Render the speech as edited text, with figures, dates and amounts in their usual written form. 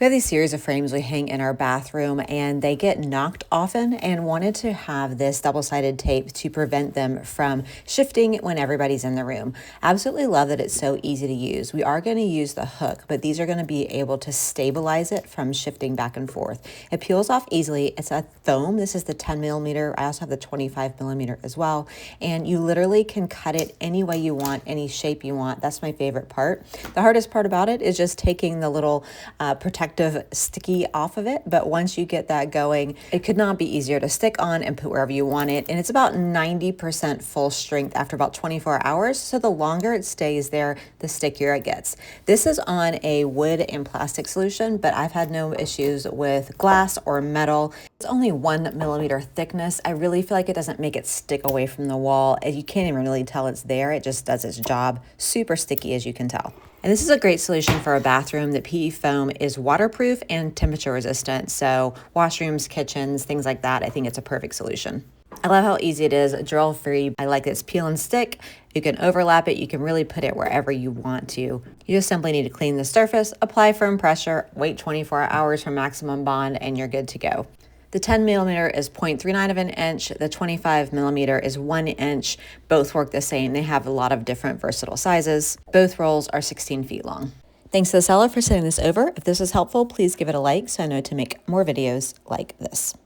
We have these series of frames we hang in our bathroom and they get knocked often, and wanted to have this double-sided tape to prevent them from shifting when everybody's in the room. Absolutely love that it's so easy to use. We are going to use the hook, but these are going to be able to stabilize it from shifting back and forth. It peels off easily. It's a foam. This is the 10 millimeter. I also have the 25 millimeter as well. And you literally can cut it any way you want, any shape you want. That's my favorite part. The hardest part about it is just taking the little protective sticky off of it, but once you get that going, it could not be easier to stick on and put wherever you want it. And it's about 90% full strength after about 24 hours, so the longer it stays there, the stickier it gets. This is on a wood and plastic solution, but I've had no issues with glass or metal. It's only 1 millimeter thickness. I really feel like it doesn't make it stick away from the wall. You can't even really tell it's there. It just does its job. Super sticky, as you can tell. And this is a great solution for a bathroom. The PE foam is waterproof and temperature resistant. So washrooms, kitchens, things like that, I think it's a perfect solution. I love how easy it is, drill free. I like this peel and stick. You can overlap it. You can really put it wherever you want to. You just simply need to clean the surface, apply firm pressure, wait 24 hours for maximum bond, and you're good to go. The 10 millimeter is 0.39 of an inch. The 25 millimeter is 1 inch. Both work the same. They have a lot of different versatile sizes. Both rolls are 16 feet long. Thanks to the seller for sending this over. If this is helpful, please give it a like so I know to make more videos like this.